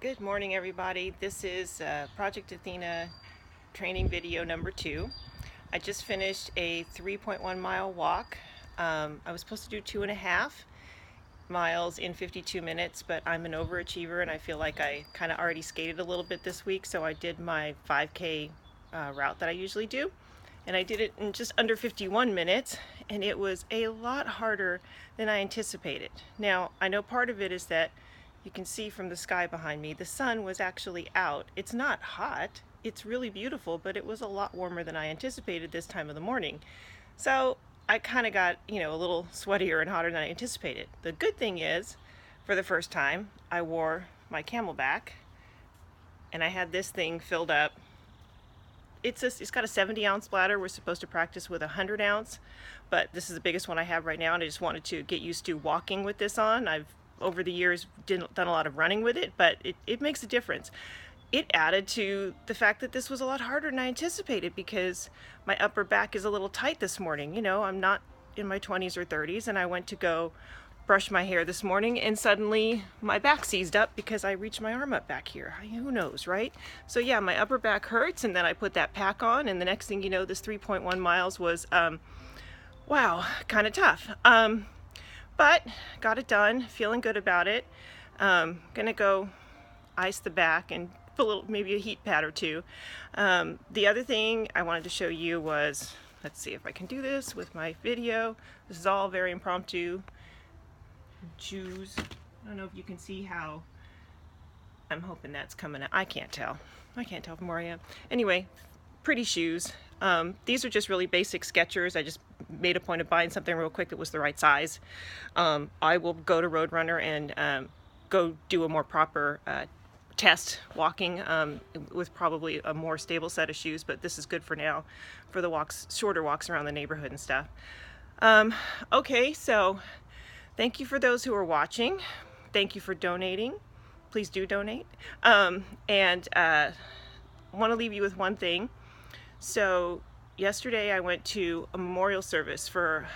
Good morning, everybody. This is Project Athena training video number 2. I just finished a 3.1 mile walk. I was supposed to do 2.5 miles in 52 minutes, but I'm an overachiever and I feel like I kind of already skated a little bit this week, so I did my 5K route that I usually do. And I did it in just under 51 minutes, and it was a lot harder than I anticipated. Now, I know part of it is that you can see from the sky behind me, the sun was actually out. It's not hot, it's really beautiful, but it was a lot warmer than I anticipated this time of the morning. So I kind of got, a little sweatier and hotter than I anticipated. The good thing is, for the first time, I wore my Camelback, and I had this thing filled up. It's got a 70-ounce bladder. We're supposed to practice with a 100-ounce, but this is the biggest one I have right now, and I just wanted to get used to walking with this on. I've over the years done a lot of running with it, but it makes a difference. It added to the fact that this was a lot harder than I anticipated because my upper back is a little tight this morning. I'm not in my 20s or 30s, and I went to go brush my hair this morning, and suddenly my back seized up because I reached my arm up back here. Who knows, right? So yeah, my upper back hurts, and then I put that pack on, and the next thing you know, this 3.1 miles was, wow, kind of tough. But got it done, feeling good about it. Gonna go ice the back and put maybe a heat pad or two. The other thing I wanted to show you was, let's see if I can do this with my video. This is all very impromptu. Shoes. I don't know if you can see how, I'm hoping that's coming out. I can't tell from where I am. Anyway, pretty shoes. These are just really basic Skechers. I just made a point of buying something real quick that was the right size. I will go to Roadrunner and go do a more proper test walking with probably a more stable set of shoes, but this is good for now for the walks, shorter walks around the neighborhood and stuff. Okay, so thank you for those who are watching. Thank you for donating. Please do donate. And want to leave you with one thing. So yesterday I went to a memorial service for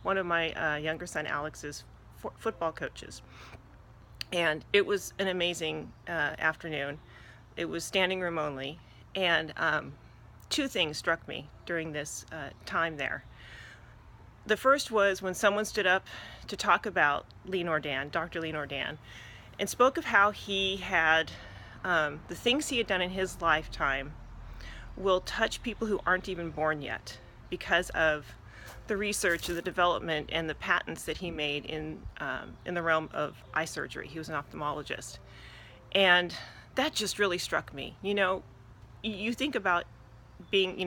one of my younger son Alex's football coaches. And it was an amazing afternoon. It was standing room only. And two things struck me during this time there. The first was when someone stood up to talk about Lee Nordan, Dr. Lee Nordan, and spoke of how he had, the things he had done in his lifetime will touch people who aren't even born yet because of the research, the development, and the patents that he made in the realm of eye surgery. He was an ophthalmologist. And that just really struck me. You think about being,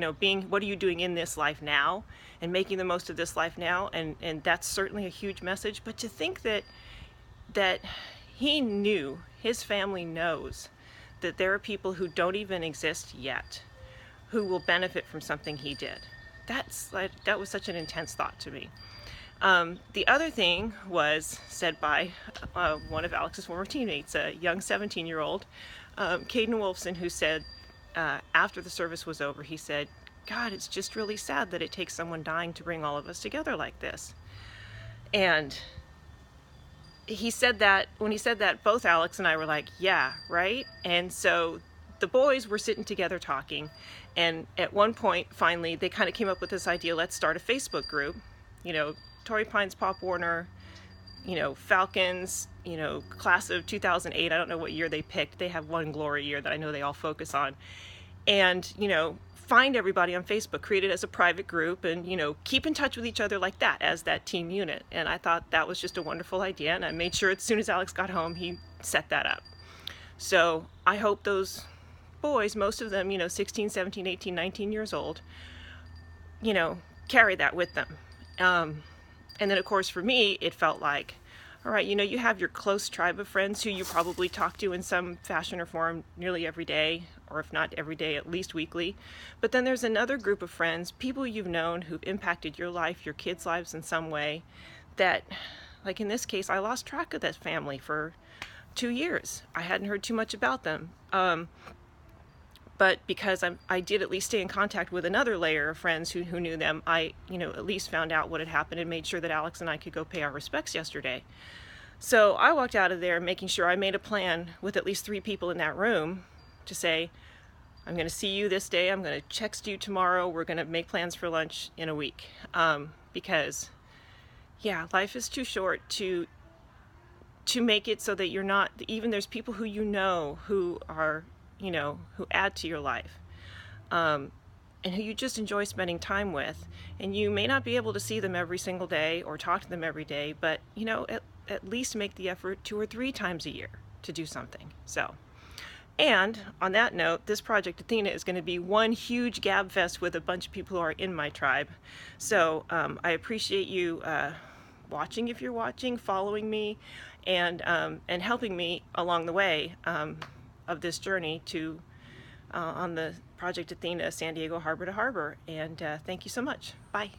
what are you doing in this life now and making the most of this life now, and that's certainly a huge message. But to think that he knew, his family knows, that there are people who don't even exist yet who will benefit from something he did. That was such an intense thought to me. The other thing was said by one of Alex's former teammates, a young 17-year-old, Caden Wolfson, who said, after the service was over, he said, God, it's just really sad that it takes someone dying to bring all of us together like this. And he said that, when he said that, both Alex and I were like, yeah, right? And so the boys were sitting together talking, and at one point, finally, they kind of came up with this idea, let's start a Facebook group. Torrey Pines, Pop Warner, Falcons, class of 2008, I don't know what year they picked. They have one glory year that I know they all focus on. And, find everybody on Facebook, create it as a private group, and, keep in touch with each other like that, as that team unit. And I thought that was just a wonderful idea, and I made sure as soon as Alex got home, he set that up. So I hope those boys, most of them, 16, 17, 18, 19 years old, carry that with them. And then, of course, for me, it felt like, all right, you have your close tribe of friends who you probably talk to in some fashion or form nearly every day, or if not every day, at least weekly. But then there's another group of friends, people you've known who've impacted your life, your kids' lives in some way, that, like in this case, I lost track of that family for 2 years. I hadn't heard too much about them. But because I did at least stay in contact with another layer of friends who knew them, I at least found out what had happened and made sure that Alex and I could go pay our respects yesterday. So I walked out of there making sure I made a plan with at least 3 people in that room to say, I'm going to see you this day, I'm going to text you tomorrow, we're going to make plans for lunch in a week. Because, yeah, life is too short to make it so that you're not, even there's people who you know who are, who add to your life. And who you just enjoy spending time with. And you may not be able to see them every single day or talk to them every day, but at least make the effort 2 or 3 times a year to do something. So, and on that note, this Project Athena is going to be one huge gab fest with a bunch of people who are in my tribe. So I appreciate you watching, if you're watching, following me, and helping me along the way of this journey to on the Project Athena San Diego Harbor to Harbor. And thank you so much. Bye.